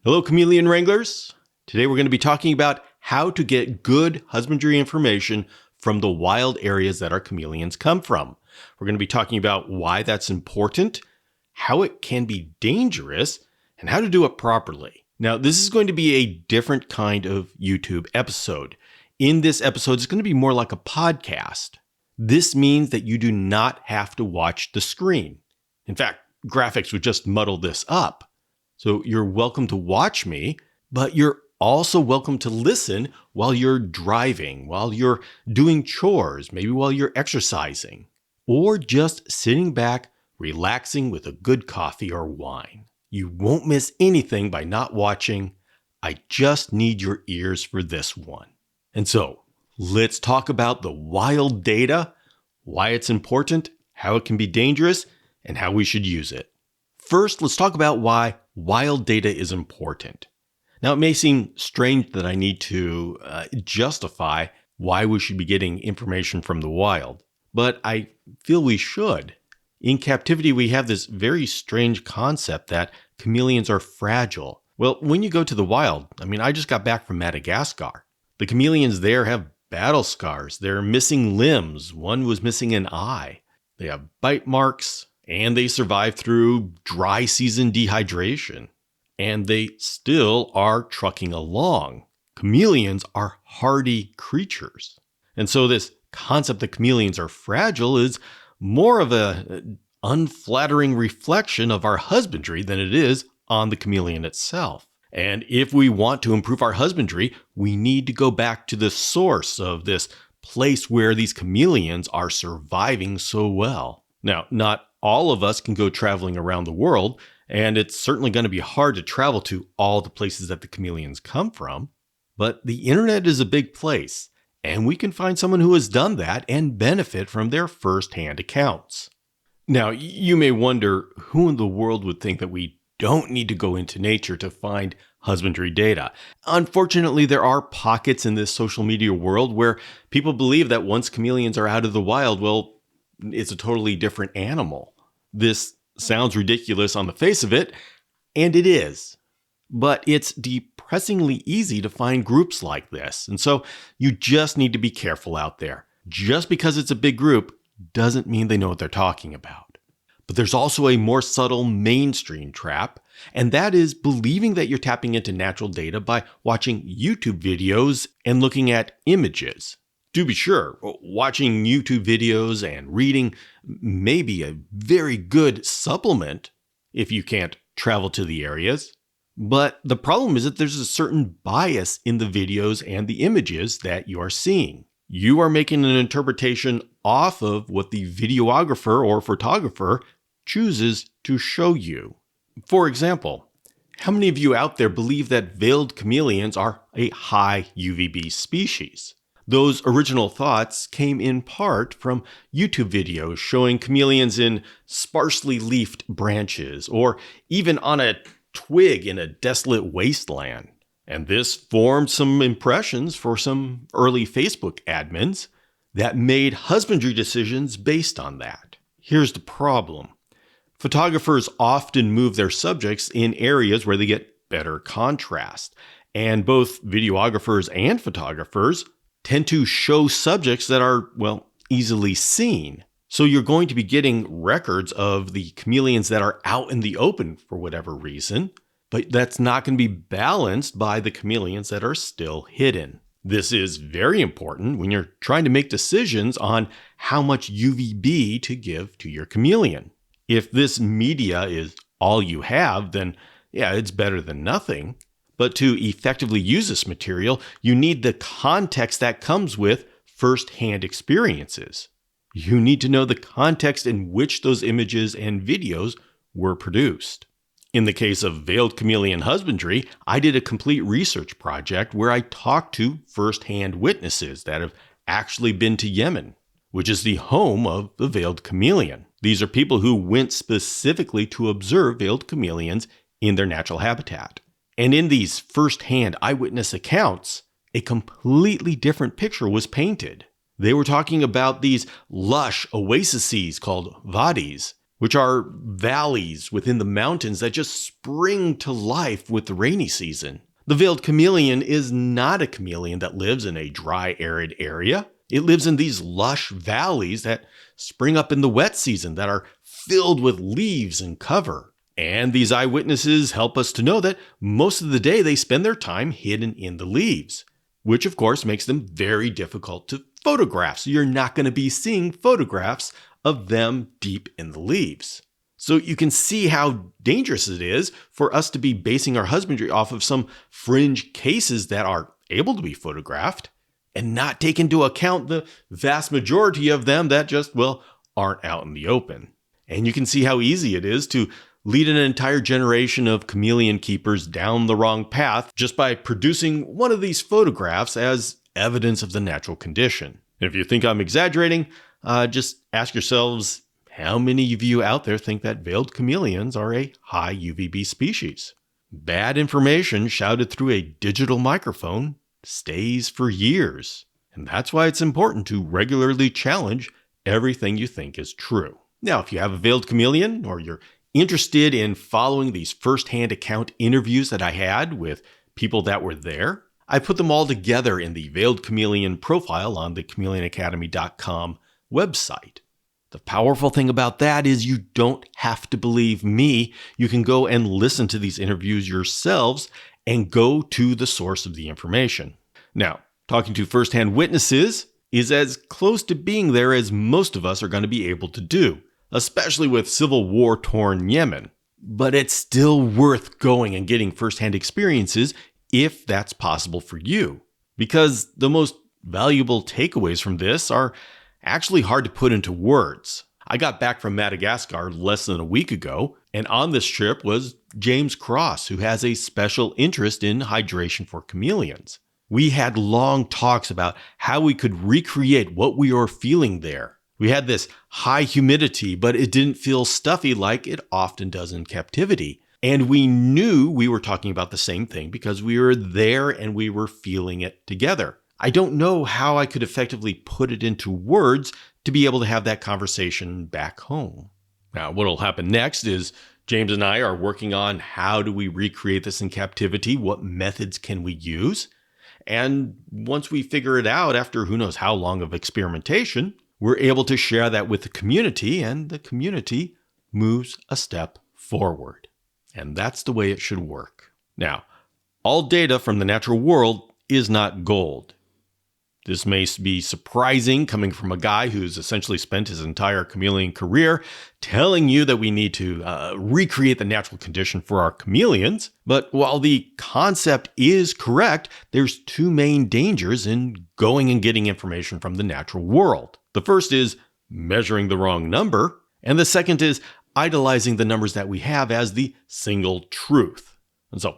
Hello, chameleon wranglers. Today we're going to be talking about how to get good husbandry information from the wild areas that our chameleons come from. We're going to be talking about why that's important, how it can be dangerous, and how to do it properly. Now, this is going to be a different kind of YouTube episode. In this episode, it's going to be more like a podcast. This means that you do not have to watch the screen. In fact, graphics would just muddle this up. So you're welcome to watch me, but you're also welcome to listen while you're driving, while you're doing chores, maybe while you're exercising, or just sitting back, relaxing with a good coffee or wine. You won't miss anything by not watching. I just need your ears for this one. And so let's talk about the wild data, why it's important, how it can be dangerous, and how we should use it. First, let's talk about why wild data is important. Now, it may seem strange that I need to justify why we should be getting information from the wild, but I feel we should. In captivity, we have this very strange concept that chameleons are fragile. Well, when you go to the wild, I just got back from Madagascar. The chameleons there have battle scars. They're missing limbs. One was missing an eye. They have bite marks. And they survive through dry season dehydration. And they still are trucking along. Chameleons are hardy creatures. And so this concept that chameleons are fragile is more of an unflattering reflection of our husbandry than it is on the chameleon itself. And if we want to improve our husbandry, we need to go back to the source of this place where these chameleons are surviving so well. Now, not all of us can go traveling around the world, and it's certainly going to be hard to travel to all the places that the chameleons come from. But the internet is a big place, and we can find someone who has done that and benefit from their first-hand accounts. Now, you may wonder who in the world would think that we don't need to go into nature to find husbandry data. Unfortunately, there are pockets in this social media world where people believe that once chameleons are out of the wild, well, it's a totally different animal. This sounds ridiculous on the face of it, and it is. But it's depressingly easy to find groups like this, and so you just need to be careful out there. Just because it's a big group doesn't mean they know what they're talking about. But there's also a more subtle mainstream trap, and that is believing that you're tapping into natural data by watching YouTube videos and looking at images. Do be sure, watching YouTube videos and reading may be a very good supplement if you can't travel to the areas. But the problem is that there's a certain bias in the videos and the images that you are seeing. You are making an interpretation off of what the videographer or photographer chooses to show you. For example, how many of you out there believe that veiled chameleons are a high UVB species? Those original thoughts came in part from YouTube videos showing chameleons in sparsely leafed branches or even on a twig in a desolate wasteland. And this formed some impressions for some early Facebook admins that made husbandry decisions based on that. Here's the problem. Photographers often move their subjects in areas where they get better contrast. And both videographers and photographers tend to show subjects that are, easily seen. So you're going to be getting records of the chameleons that are out in the open for whatever reason, but that's not going to be balanced by the chameleons that are still hidden. This is very important when you're trying to make decisions on how much UVB to give to your chameleon. If this media is all you have, then it's better than nothing. But to effectively use this material, you need the context that comes with first-hand experiences. You need to know the context in which those images and videos were produced. In the case of veiled chameleon husbandry, I did a complete research project where I talked to first-hand witnesses that have actually been to Yemen, which is the home of the veiled chameleon. These are people who went specifically to observe veiled chameleons in their natural habitat. And in these first-hand eyewitness accounts, a completely different picture was painted. They were talking about these lush oases called wadis which are valleys within the mountains that just spring to life with the rainy season. The veiled chameleon is not a chameleon that lives in a dry, arid area. It lives in these lush valleys that spring up in the wet season that are filled with leaves and cover. And these eyewitnesses help us to know that most of the day they spend their time hidden in the leaves, which of course makes them very difficult to photograph. So you're not going to be seeing photographs of them deep in the leaves. So you can see how dangerous it is for us to be basing our husbandry off of some fringe cases that are able to be photographed and not take into account the vast majority of them that just, aren't out in the open. And you can see how easy it is to lead an entire generation of chameleon keepers down the wrong path just by producing one of these photographs as evidence of the natural condition. And if you think I'm exaggerating, just ask yourselves, how many of you out there think that veiled chameleons are a high UVB species? Bad information shouted through a digital microphone stays for years. And that's why it's important to regularly challenge everything you think is true. Now, if you have a veiled chameleon or you're interested in following these firsthand account interviews that I had with people that were there, I put them all together in the Veiled Chameleon profile on the chameleonacademy.com website. The powerful thing about that is you don't have to believe me. You can go and listen to these interviews yourselves and go to the source of the information. Now, talking to firsthand witnesses is as close to being there as most of us are going to be able to do, especially with civil war-torn Yemen. But it's still worth going and getting firsthand experiences if that's possible for you, because the most valuable takeaways from this are actually hard to put into words. I got back from Madagascar less than a week ago, and on this trip was James Cross, who has a special interest in hydration for chameleons. We had long talks about how we could recreate what we were feeling there. We had this high humidity, but it didn't feel stuffy like it often does in captivity. And we knew we were talking about the same thing because we were there and we were feeling it together. I don't know how I could effectively put it into words to be able to have that conversation back home. Now, what will happen next is James and I are working on how do we recreate this in captivity? What methods can we use? And once we figure it out after who knows how long of experimentation, we're able to share that with the community, and the community moves a step forward. And that's the way it should work. Now, all data from the natural world is not gold. This may be surprising coming from a guy who's essentially spent his entire chameleon career telling you that we need to recreate the natural condition for our chameleons. But while the concept is correct, there's two main dangers in going and getting information from the natural world. The first is measuring the wrong number, and the second is idolizing the numbers that we have as the single truth. And so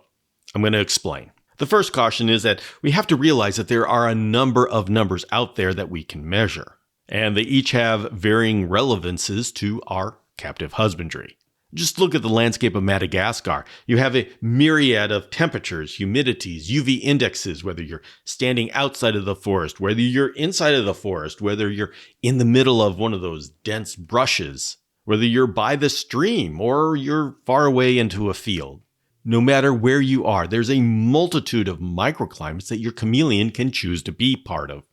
I'm going to explain. The first caution is that we have to realize that there are a number of numbers out there that we can measure, and they each have varying relevances to our captive husbandry. Just look at the landscape of Madagascar. You have a myriad of temperatures, humidities, UV indexes, whether you're standing outside of the forest, whether you're inside of the forest, whether you're in the middle of one of those dense brushes, whether you're by the stream or you're far away into a field. No matter where you are, there's a multitude of microclimates that your chameleon can choose to be part of.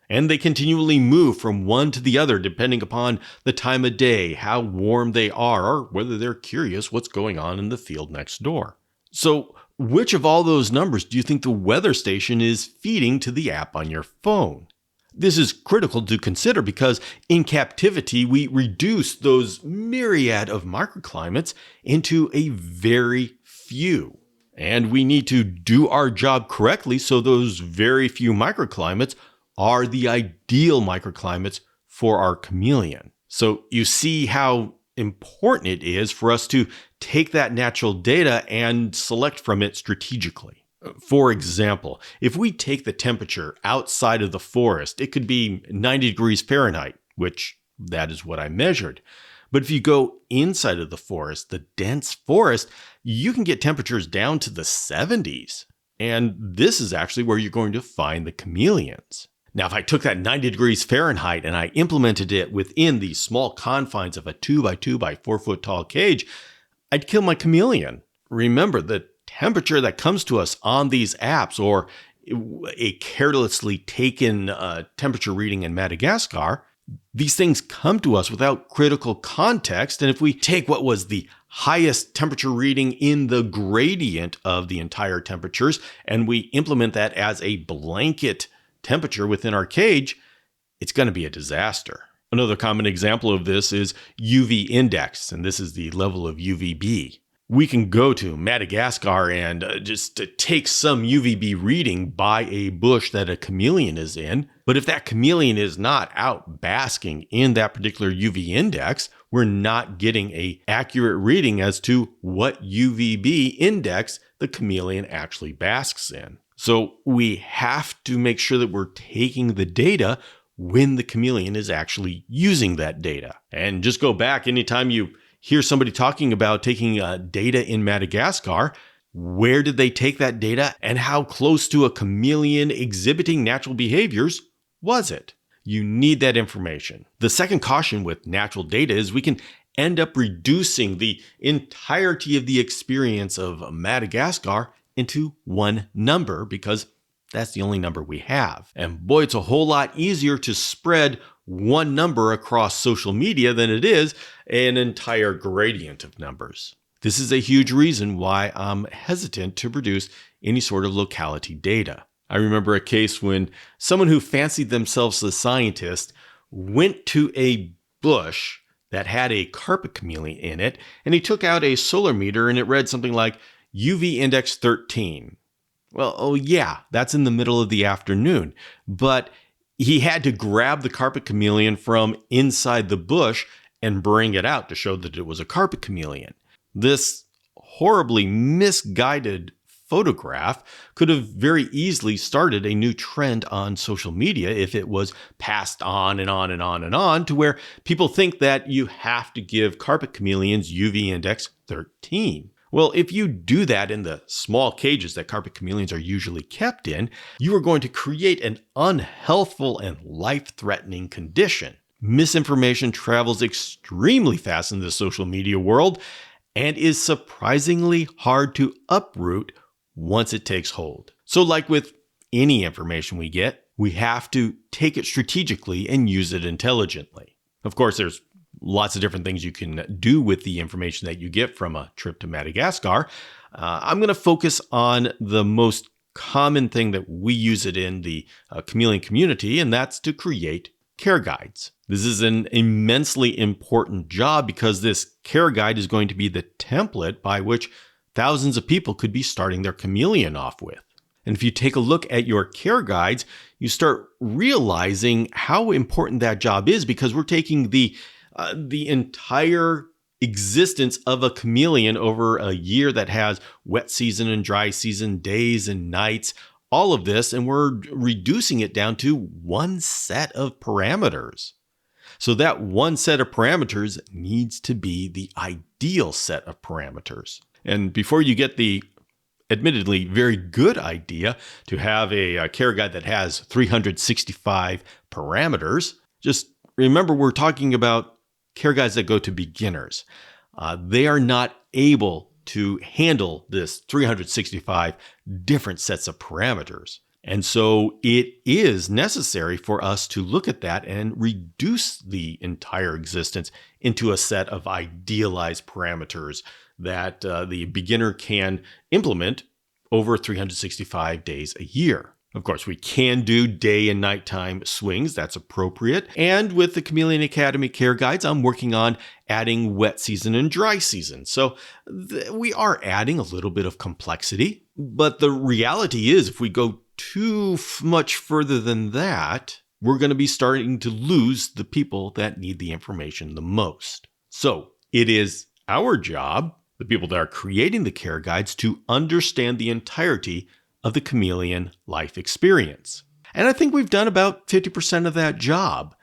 And they continually move from one to the other depending upon the time of day, how warm they are, or whether they're curious what's going on in the field next door. So, which of all those numbers do you think the weather station is feeding to the app on your phone? This is critical to consider because in captivity, we reduce those myriad of microclimates into a very few. And we need to do our job correctly so those very few microclimates are the ideal microclimates for our chameleon. So you see how important it is for us to take that natural data and select from it strategically. For example, if we take the temperature outside of the forest, it could be 90 degrees Fahrenheit, which that is what I measured. But if you go inside of the forest, the dense forest, you can get temperatures down to the 70s. And this is actually where you're going to find the chameleons. Now, if I took that 90 degrees Fahrenheit and I implemented it within the small confines of a 2 by 2 by 4 foot tall cage, I'd kill my chameleon. Remember, the temperature that comes to us on these apps or a carelessly taken temperature reading in Madagascar, these things come to us without critical context. And if we take what was the highest temperature reading in the gradient of the entire temperatures and we implement that as a blanket temperature within our cage, it's going to be a disaster. Another common example of this is UV index, and this is the level of UVB. We can go to Madagascar and just take some UVB reading by a bush that a chameleon is in. But if that chameleon is not out basking in that particular UV index, we're not getting an accurate reading as to what UVB index the chameleon actually basks in. So we have to make sure that we're taking the data when the chameleon is actually using that data. And just go back anytime you hear somebody talking about taking data in Madagascar, where did they take that data and how close to a chameleon exhibiting natural behaviors was it? You need that information. The second caution with natural data is we can end up reducing the entirety of the experience of Madagascar into one number because that's the only number we have. And boy, it's a whole lot easier to spread one number across social media than it is an entire gradient of numbers. This is a huge reason why I'm hesitant to produce any sort of locality data. I remember a case when someone who fancied themselves a scientist went to a bush that had a carpet chameleon in it, and he took out a solar meter and it read something like UV index 13. Well, oh yeah, that's in the middle of the afternoon, but he had to grab the carpet chameleon from inside the bush and bring it out to show that it was a carpet chameleon. This horribly misguided photograph could have very easily started a new trend on social media if it was passed on and on and on and on to where people think that you have to give carpet chameleons UV index 13. Well, if you do that in the small cages that carpet chameleons are usually kept in, you are going to create an unhealthful and life-threatening condition. Misinformation travels extremely fast in the social media world and is surprisingly hard to uproot once it takes hold. So like with any information we get, we have to take it strategically and use it intelligently. Of course, there's lots of different things you can do with the information that you get from a trip to Madagascar. I'm going to focus on the most common thing that we use it in the chameleon community, and that's to create care guides. This is an immensely important job because this care guide is going to be the template by which thousands of people could be starting their chameleon off with. And if you take a look at your care guides, you start realizing how important that job is because we're taking the entire existence of a chameleon over a year that has wet season and dry season, days and nights, all of this, and we're reducing it down to one set of parameters. So that one set of parameters needs to be the ideal set of parameters. And before you get the admittedly very good idea to have a care guide that has 365 parameters, just remember we're talking about care guides that go to beginners. They are not able to handle this 365 different sets of parameters. And so it is necessary for us to look at that and reduce the entire existence into a set of idealized parameters that the beginner can implement over 365 days a year. Of course, we can do day and nighttime swings. That's appropriate. And with the Chameleon Academy Care Guides, I'm working on adding wet season and dry season. So we are adding a little bit of complexity. But the reality is, if we go too much further than that, we're going to be starting to lose the people that need the information the most. So it is our job, the people that are creating the care guides, to understand the entirety of the chameleon life experience. And I think we've done about 50% of that job.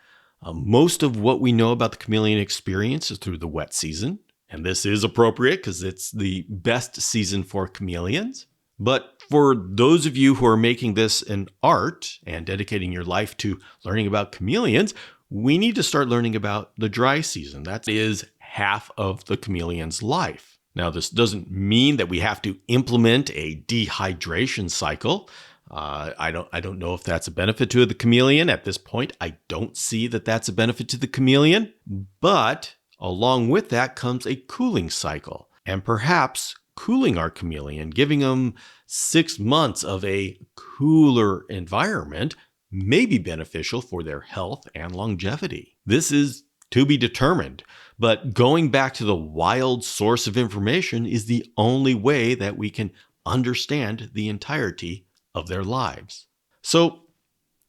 Most of what we know about the chameleon experience is through the wet season. And this is appropriate because it's the best season for chameleons. But for those of you who are making this an art and dedicating your life to learning about chameleons, we need to start learning about the dry season. That is half of the chameleon's life. Now, this doesn't mean that we have to implement a dehydration cycle. I don't know if that's a benefit to the chameleon. At this point, I don't see that that's a benefit to the chameleon. But along with that comes a cooling cycle. And perhaps cooling our chameleon, giving them 6 months of a cooler environment, may be beneficial for their health and longevity. This is to be determined. But going back to the wild source of information is the only way that we can understand the entirety of their lives. So,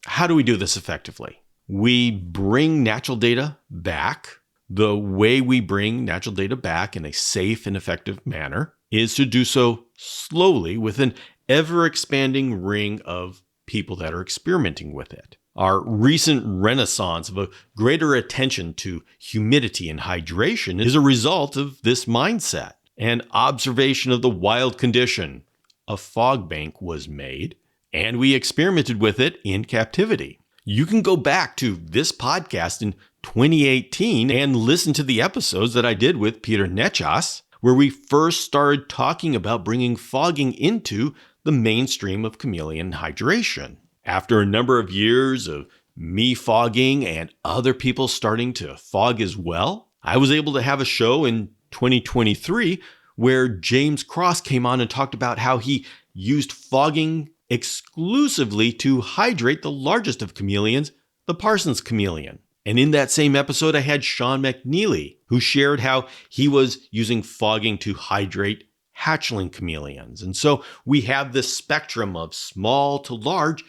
how do we do this effectively? We bring natural data back. The way we bring natural data back in a safe and effective manner is to do so slowly with an ever-expanding ring of people that are experimenting with it. Our recent renaissance of a greater attention to humidity and hydration is a result of this mindset. An observation of the wild condition, a fog bank, was made, and we experimented with it in captivity. You can go back to this podcast in 2018 and listen to the episodes that I did with Peter Nechas, where we first started talking about bringing fogging into the mainstream of chameleon hydration. After a number of years of me fogging and other people starting to fog as well, I was able to have a show in 2023 where James Cross came on and talked about how he used fogging exclusively to hydrate the largest of chameleons, the Parsons chameleon. And in that same episode, I had Sean McNeely, who shared how he was using fogging to hydrate hatchling chameleons. And so we have this spectrum of small to large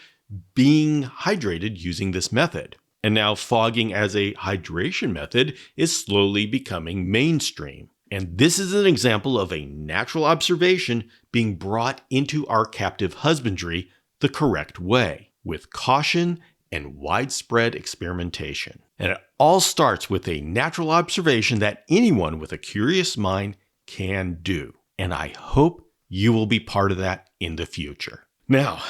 being hydrated using this method. And now fogging as a hydration method is slowly becoming mainstream. And this is an example of a natural observation being brought into our captive husbandry the correct way, with caution and widespread experimentation. And it all starts with a natural observation that anyone with a curious mind can do. And I hope you will be part of that in the future. Now,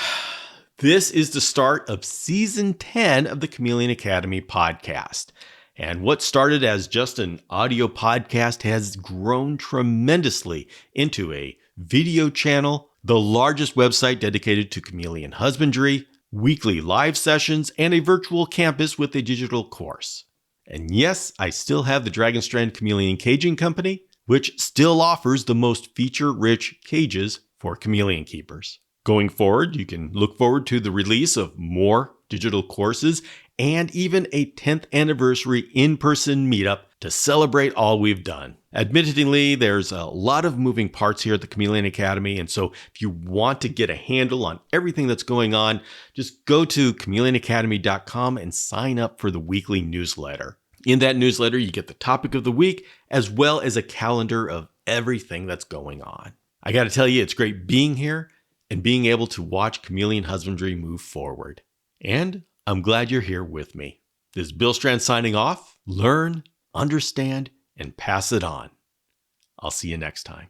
this is the start of Season 10 of the Chameleon Academy podcast. And what started as just an audio podcast has grown tremendously into a video channel, the largest website dedicated to chameleon husbandry, weekly live sessions, and a virtual campus with a digital course. And yes, I still have the Dragonstrand Chameleon Caging Company, which still offers the most feature-rich cages for chameleon keepers. Going forward, you can look forward to the release of more digital courses and even a 10th anniversary in-person meetup to celebrate all we've done. Admittedly, there's a lot of moving parts here at the Chameleon Academy, and so if you want to get a handle on everything that's going on, just go to chameleonacademy.com and sign up for the weekly newsletter. In that newsletter, you get the topic of the week, as well as a calendar of everything that's going on. I got to tell you, it's great being here and being able to watch chameleon husbandry move forward. And I'm glad you're here with me. This is Bill Strand signing off. Learn, understand, and pass it on. I'll see you next time.